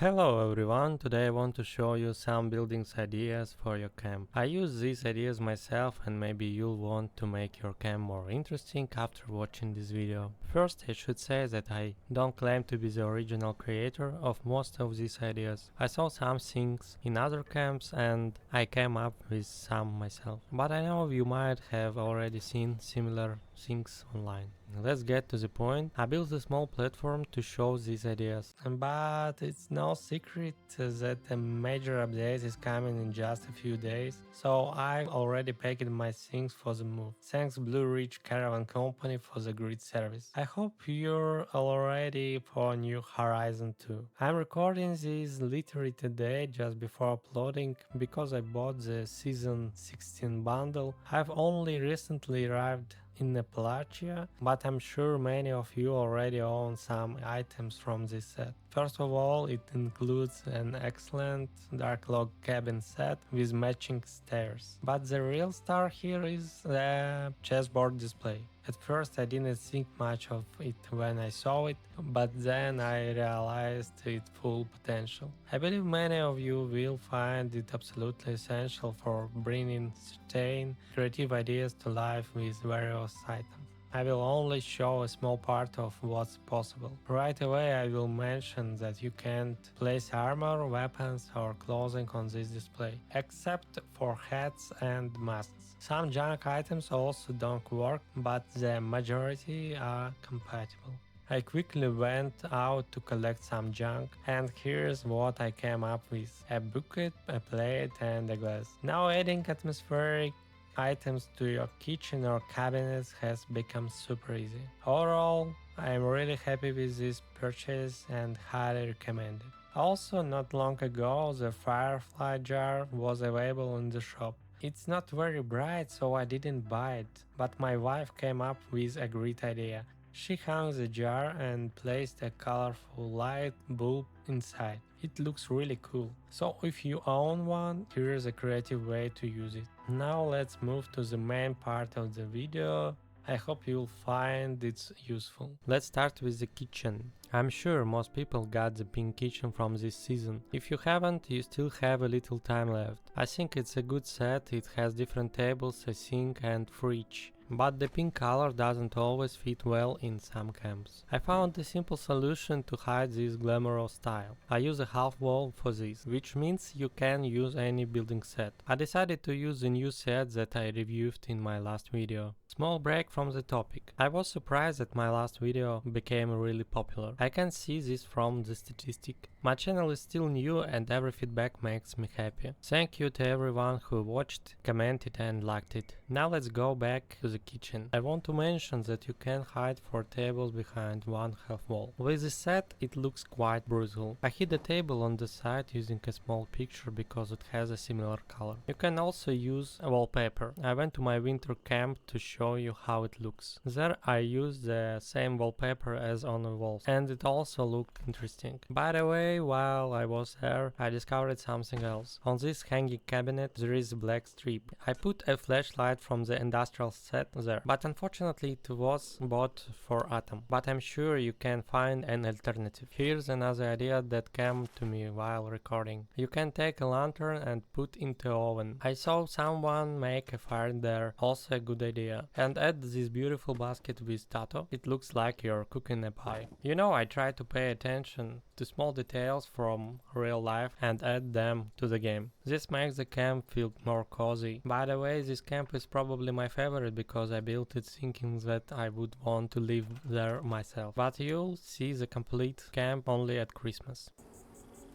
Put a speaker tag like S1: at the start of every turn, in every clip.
S1: Hello everyone, today I want to show you some buildings ideas for your camp. I use these ideas myself and maybe you'll want to make your camp more interesting after watching this video. First, I should say that I don't claim to be the original creator of most of these ideas. I saw some things in other camps and I came up with some myself. But I know you might have already seen similar things online. Let's get to the point. I built a small platform to show these ideas, but it's no secret that a major update is coming in just a few days, so I already packed my things for the move. Thanks Blue Ridge Caravan Company for the great service. I hope you're all ready for New Horizon 2. I'm recording this literally today just before uploading because I bought the Season 16 bundle. I've only recently arrived in Appalachia, but I'm sure many of you already own some items from this set. First of all, it includes an excellent dark log cabin set with matching stairs. But the real star here is the chessboard display. At first I didn't think much of it when I saw it, but then I realized its full potential. I believe many of you will find it absolutely essential for bringing certain creative ideas to life with various items. I will only show a small part of what's possible. Right away I will mention that you can't place armor, weapons or clothing on this display, except for hats and masks. Some junk items also don't work, but the majority are compatible. I quickly went out to collect some junk, and here's what I came up with: a bucket, a plate and a glass. Now adding atmospheric items to your kitchen or cabinets has become super easy. Overall, I am really happy with this purchase and highly recommend it. Also, not long ago, the Firefly jar was available in the shop. It's not very bright, so I didn't buy it, but my wife came up with a great idea. She hung the jar and placed a colorful light bulb inside. It looks really cool. So if you own one, here's a creative way to use it. Now let's move to the main part of the video. I hope you'll find it useful. Let's start with the kitchen. I'm sure most people got the pink kitchen from this season. If you haven't, you still have a little time left. I think it's a good set. It has different tables, a sink and fridge. But the pink color doesn't always fit well in some camps. I found a simple solution to hide this glamorous style. I use a half wall for this, which means you can use any building set. I decided to use the new set that I reviewed in my last video. Small break from the topic. I was surprised that my last video became really popular. I can see this from the statistic. My channel is still new and every feedback makes me happy. Thank you to everyone who watched, commented and liked it. Now let's go back to the kitchen. I want to mention that you can hide 4 tables behind one half wall. With this set it looks quite brutal. I hid a table on the side using a small picture because it has a similar color. You can also use a wallpaper. I went to my winter camp to show you how it looks. There I used the same wallpaper as on the walls and it also looked interesting. By the way, while I was there, I discovered something else. On this hanging cabinet there is a black strip. I put a flashlight from the industrial set there, but unfortunately it was bought for Atom. But I'm sure you can find an alternative. Here's another idea that came to me while recording. You can take a lantern and put into oven. I saw someone make a fire there, also a good idea. And add this beautiful basket with tato. It looks like you're cooking a pie. You know, I try to pay attention to small details from real life and add them to the game. This makes the camp feel more cozy. By the way, this camp is probably my favorite because I built it thinking that I would want to live there myself. But you'll see the complete camp only at Christmas.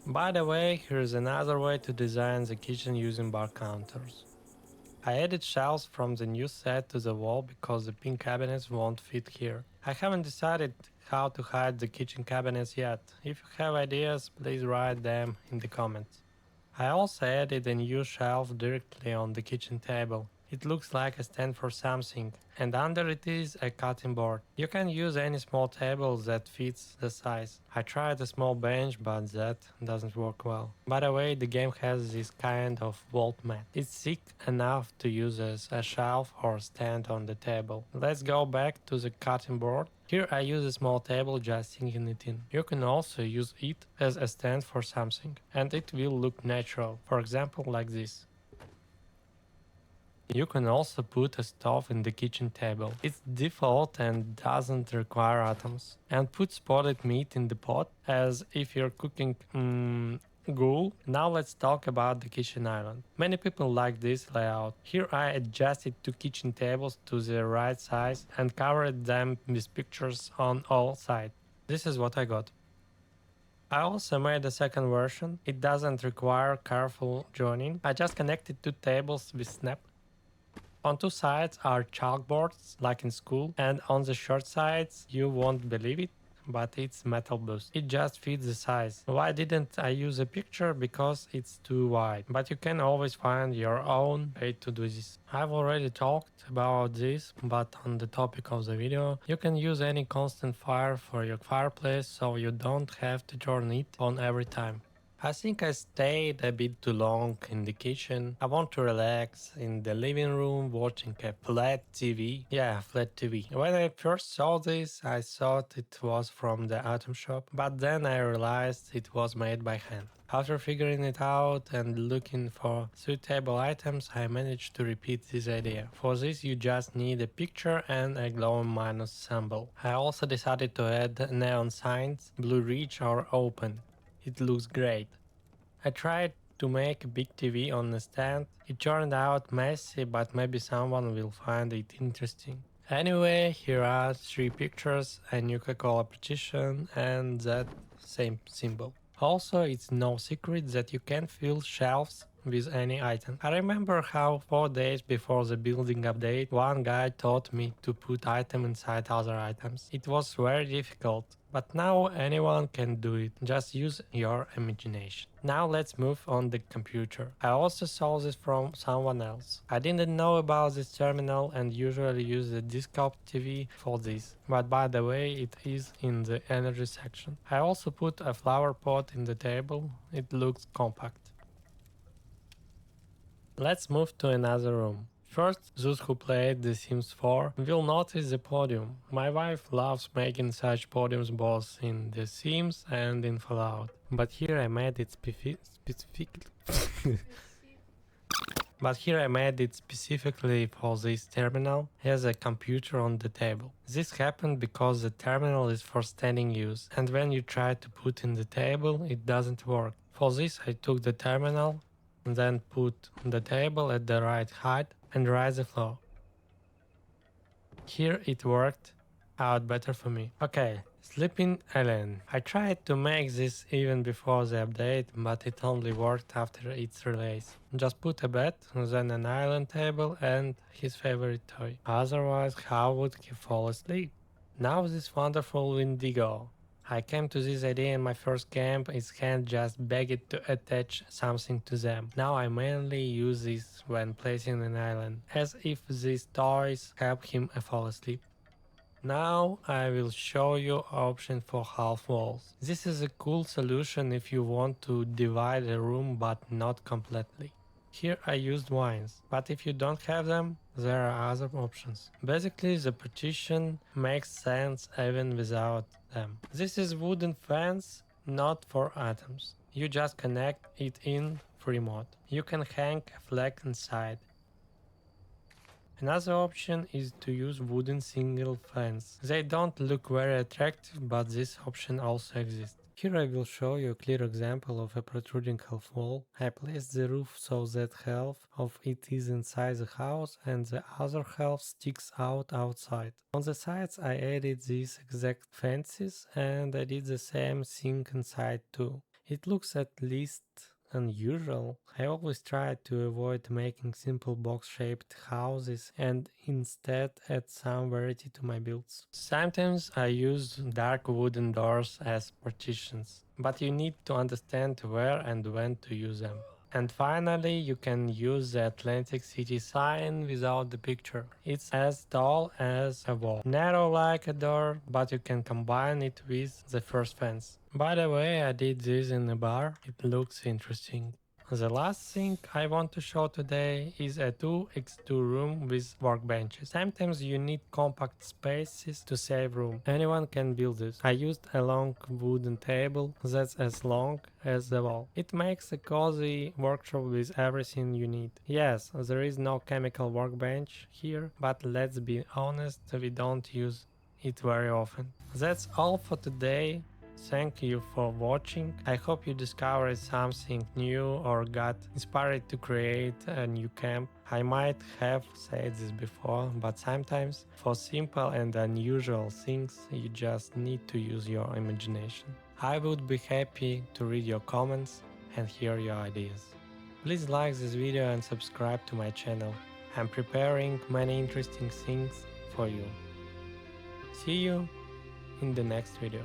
S1: By the way, here's another way to design the kitchen using bar counters. I added shelves from the new set to the wall because the pink cabinets won't fit here. I haven't decided how to hide the kitchen cabinets yet. If you have ideas, please write them in the comments. I also added a new shelf directly on the kitchen table. It looks like a stand for something, and under it is a cutting board. You can use any small table that fits the size. I tried a small bench, but that doesn't work well. By the way, the game has this kind of vault mat. It's thick enough to use as a shelf or stand on the table. Let's go back to the cutting board. Here I use a small table just sinking it in. You can also use it as a stand for something, and it will look natural, for example like this. You can also put a stove in the kitchen table. It's default and doesn't require atoms. And put spotted meat in the pot as if you're cooking ghoul. Now let's talk about the kitchen island. Many people like this layout. Here I adjusted two kitchen tables to the right size and covered them with pictures on all sides. This is what I got. I also made a second version. It doesn't require careful joining. I just connected two tables with snap. On two sides are chalkboards, like in school, and on the short sides, you won't believe it, but it's metal boost. It just fits the size. Why didn't I use a picture? Because it's too wide. But you can always find your own way to do this. I've already talked about this, but on the topic of the video, you can use any constant fire for your fireplace so you don't have to turn it on every time. I think I stayed a bit too long in the kitchen. I want to relax in the living room watching a flat TV. Yeah, flat TV. When I first saw this, I thought it was from the item shop, but then I realized it was made by hand. After figuring it out and looking for suitable items, I managed to repeat this idea. For this you just need a picture and a glowing minus symbol. I also decided to add neon signs, blue reach or open. It looks great. I tried to make a big TV on a stand. It turned out messy, but maybe someone will find it interesting. Anyway, here are three pictures, a Coca-Cola partition and that same symbol. Also, it's no secret that you can fill shelves with any item. I remember how 4 days before the building update, one guy taught me to put item inside other items. It was very difficult, but now anyone can do it. Just use your imagination. Now let's move on the computer. I also saw this from someone else. I didn't know about this terminal and usually use the desktop TV for this, but by the way it is in the energy section. I also put a flower pot in the table. It looks compact. Let's move to another room. First, those who played The Sims 4 will notice the podium. My wife loves making such podiums both in The Sims and in Fallout. But here I made it specifically for this terminal as a computer on the table. This happened because the terminal is for standing use, and when you try to put in the table, it doesn't work. For this I took the terminal and then put the table at the right height and raise the floor. Here it worked out better for me. Okay, sleeping island. I tried to make this even before the update, but it only worked after its release. Just put a bed, then an island table and his favorite toy. Otherwise, how would he fall asleep? Now this wonderful Windigo. I came to this idea in my first camp. It can't just beg it to attach something to them. Now I mainly use this when placing an island, as if these toys help him fall asleep. Now I will show you option for half walls. This is a cool solution if you want to divide a room but not completely. Here I used vines, but if you don't have them, there are other options. Basically the partition makes sense even without them. This is wooden fence, not for items. You just connect it in free mode. You can hang a flag inside. Another option is to use wooden single fence. They don't look very attractive, but this option also exists. Here I will show you a clear example of a protruding half wall. I placed the roof so that half of it is inside the house and the other half sticks out outside. On the sides I added these exact fences and I did the same thing inside too. It looks at least unusual. I always try to avoid making simple box-shaped houses and instead add some variety to my builds. Sometimes I use dark wooden doors as partitions, but you need to understand where and when to use them. And finally, you can use the Atlantic City sign without the picture. It's as tall as a wall, narrow like a door, but you can combine it with the first fence. By the way, I did this in a bar. It looks interesting. The last thing I want to show today is a 2x2 room with workbenches. Sometimes you need compact spaces to save room. Anyone can build this. I used a long wooden table that's as long as the wall. It makes a cozy workshop with everything you need. Yes, there is no chemical workbench here, but let's be honest, we don't use it very often. That's all for today. Thank you for watching. I hope you discovered something new or got inspired to create a new camp. I might have said this before, but sometimes for simple and unusual things you just need to use your imagination. I would be happy to read your comments and hear your ideas. Please like this video and subscribe to my channel. I'm preparing many interesting things for you. See you in the next video.